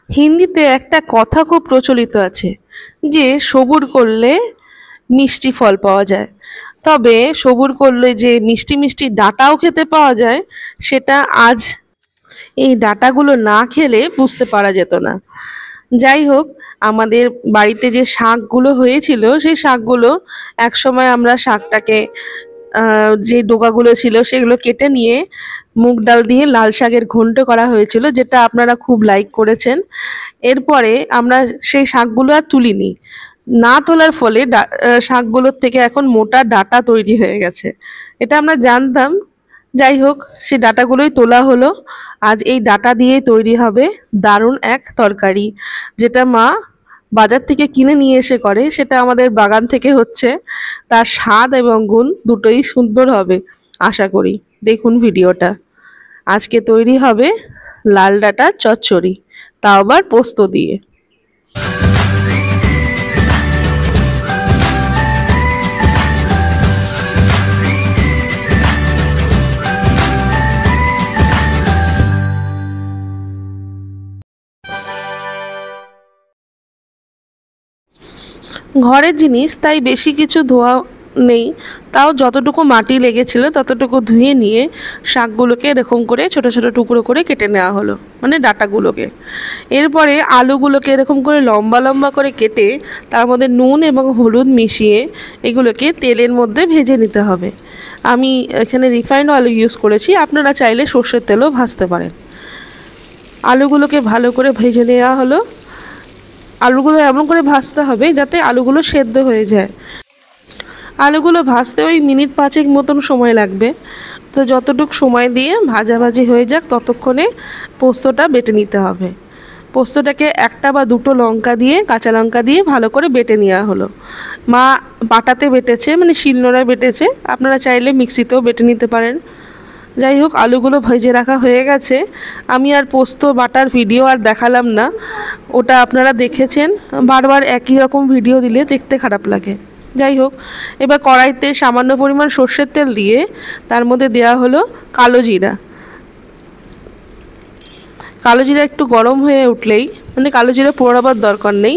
হিন্দিতে একটা কথা খুব প্রচলিত আছে যে সবুর করলে মিষ্টি ফল পাওয়া যায়। তবে সবুর করলে যে মিষ্টি মিষ্টি ডাঁটাও খেতে পাওয়া যায় সেটা আজ এই ডাঁটাগুলো না খেলে বুঝতে পারা যেত না। যাই হোক, আমাদের বাড়িতে যে শাকগুলো হয়েছিল সেই শাকগুলো একসময় আমরা শাকটাকে যে ডোকাগুলো ছিল সেগুলো কেটে নিয়ে মুগ ডাল দিয়ে লাল শাকের ঘন্ট করা হয়েছিল, যেটা আপনারা খুব লাইক করেছেন। এরপরে আমরা সেই শাকগুলো আর তুলিনি। না তোলার ফলে শাকগুলোর থেকে এখন মোটা ডাঁটা তৈরি হয়ে গেছে, এটা আমরা জানতাম। যাই হোক, সেই ডাঁটাগুলোই তোলা হলো। আজ এই ডাঁটা দিয়েই তৈরি হবে দারুণ এক তরকারি, যেটা মা বাজার থেকে কিনে নিয়ে এসে করে, সেটা আমাদের বাগান থেকে হচ্ছে। তার স্বাদ এবং গুণ দুটোই সুন্দর হবে আশা করি। দেখুন ভিডিওটা। আজকে তৈরি হবে লাল ডাঁটা চচ্চড়ি, তাও আবার পোস্ত দিয়ে। ঘরের জিনিস তাই বেশি কিছু ধোয়া নেই, তাও যতটুকু মাটি লেগেছিল ততটুকু ধুয়ে নিয়ে শাকগুলোকে এরকম করে ছোট ছোট টুকরো করে কেটে নেওয়া হলো, মানে ডাঁটাগুলোকে। এরপরে আলুগুলোকে এরকম করে লম্বা লম্বা করে কেটে তার মধ্যে নুন এবং হলুদ মিশিয়ে এগুলোকে তেলের মধ্যে ভেজে নিতে হবে। আমি এখানে রিফাইন্ড অয়েল ইউজ করেছি, আপনারা চাইলে সর্ষের তেলও ভাজতে পারেন। আলুগুলোকে ভালো করে ভেজে নেওয়া হলো। আলুগুলো এমন করে ভাজতে হবে যাতে আলুগুলো সেদ্ধ হয়ে যায়। আলুগুলো ভাজতে ওই মিনিট 5 মতন সময় লাগবে। তো যতটুকু সময় দিয়ে ভাজাভাজি হয়ে যাক ততক্ষণে পোস্তটা বেটে নিতে হবে। পোস্তটাকে একটা বা দুটো লঙ্কা দিয়ে, কাঁচা লঙ্কা দিয়ে ভালো করে বেটে নেওয়া হলো। মা বাটাতে বেটেছে, মানে শিলনোড়ায় বেটেছে, আপনারা চাইলে মিক্সিতেও বেটে নিতে পারেন। যাই হোক, আলুগুলো ভেজে রাখা হয়ে গেছে। আমি আর পোস্ত বাটার ভিডিও আর দেখালাম না, ওটা আপনারা দেখেছেন। বারবার একই রকম ভিডিও দিলে দেখতে খারাপ লাগে। যাই হোক, এবার কড়াইতে সামান্য পরিমাণ সর্ষের তেল দিয়ে তার মধ্যে দেওয়া হলো কালো জিরা। কালো জিরা একটু গরম হয়ে উঠলেই, মানে কালো জিরা পোড়াবার দরকার নেই,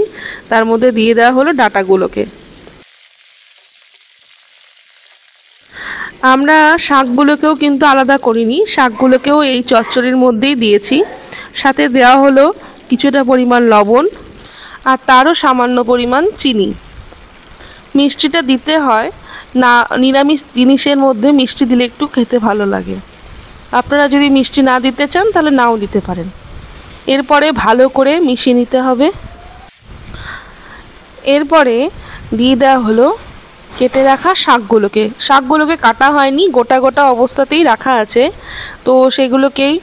তার মধ্যে দিয়ে দেওয়া হলো ডাঁটাগুলোকে। আমরা শাকগুলোকেও কিন্তু আলাদা করিনি, শাকগুলোকেও এই চচ্চড়ির মধ্যেই দিয়েছি। সাথে দেওয়া হলো কিছুটা পরিমাণ লবণ আর তারও সামান্য পরিমাণ চিনি। মিষ্টিটা দিতে হয় না, নিরামিষ জিনিসের মধ্যে মিষ্টি দিলে একটু খেতে ভালো লাগে। আপনারা যদি মিষ্টি না দিতে চান তাহলে নাও দিতে পারেন। এরপরে ভালো করে মিশিয়ে নিতে হবে। এরপরে দিয়ে দেওয়া হলো কেটে রাখা শাকগুলোকে কাটা হয়নি, গোটা গোটা অবস্থাতেই রাখা আছে। তো সেগুলোকেই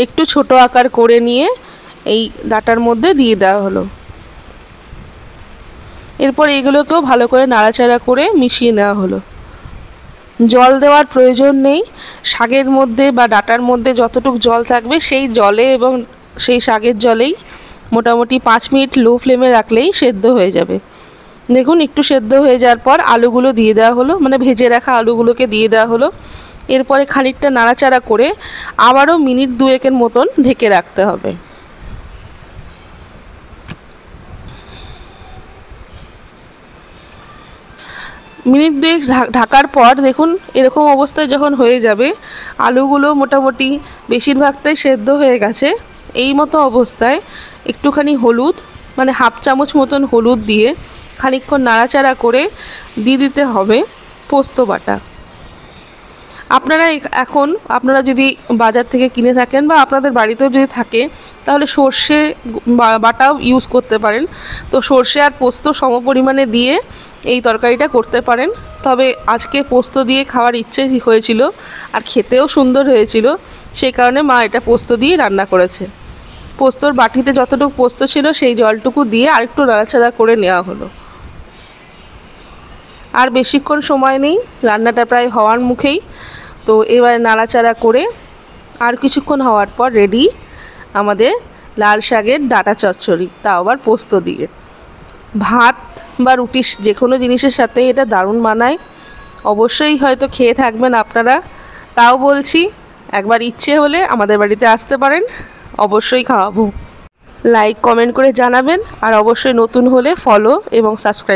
একটু ছোট আকার করে নিয়ে এই ডাঁটার মধ্যে দিয়ে দেওয়া হলো। এরপর এগুলোকেও ভালো করে নাড়াচাড়া করে মিশিয়ে নেওয়া হলো। জল দেওয়ার প্রয়োজন নেই। শাকের মধ্যে বা ডাঁটার মধ্যে যতটুকু জল থাকবে সেই জলে এবং সেই শাকের জলেই মোটামুটি 5 মিনিট লো ফ্লেমে রাখলেই সেদ্ধ হয়ে যাবে। দেখুন, একটু সেদ্ধ হয়ে যাওয়ার পর আলুগুলো দিয়ে দেওয়া হলো, মানে ভেজে রাখা আলুগুলোকে দিয়ে দেওয়া হলো। এরপরে খানিকটা নাড়াচাড়া করে আবারও মিনিট 2 মতন ঢেকে রাখতে হবে। মিনিট 2 ঢাকার পর দেখুন এরকম অবস্থায় যখন হয়ে যাবে, আলুগুলো মোটামুটি বেশিরভাগটাই সেদ্ধ হয়ে গেছে। এই মতো অবস্থায় একটুখানি হলুদ, মানে হাফ চামচ মতন হলুদ দিয়ে খানিকক্ষণ নাড়াচাড়া করে দিয়ে দিতে হবে পোস্ত বাটা। আপনারা যদি বাজার থেকে কিনে থাকেন বা আপনাদের বাড়িতেও যদি থাকে তাহলে সর্ষে বাটাও ইউজ করতে পারেন। তো সর্ষে আর পোস্ত সম পরিমাণে দিয়ে এই তরকারিটা করতে পারেন। তবে আজকে পোস্ত দিয়ে খাওয়ার ইচ্ছে হয়েছিল আর খেতেও সুন্দর হয়েছিল, সেই কারণে মা এটা পোস্ত দিয়ে রান্না করেছে। পোস্তর বাটিতে যতটুকু পোস্ত ছিল সেই জলটুকু দিয়ে আরেকটু নাড়াচাড়া করে নেওয়া হলো। আর বেশিক্ষণ সময় নেই, রান্নাটা প্রায় হওয়ার মুখেই। তো এবারে নাড়াচাড়া করে আর কিছুক্ষণ হওয়ার পর রেডি আমাদের লাল শাকের ডাঁটা চচ্চড়ি, তাও আবার পোস্ত দিয়ে। ভাত বা রুটি যে কোনো জিনিসের সাথে এটা দারুণ মানায়। অবশ্যই হয়তো খেয়ে থাকবেন আপনারা, তাও বলছি একবার ইচ্ছে হলে আমাদের বাড়িতে আসতে পারেন, অবশ্যই খাওয়াবো। লাইক কমেন্ট করে জানাবেন, আর অবশ্যই নতুন হলে ফলো এবং সাবস্ক্রাইব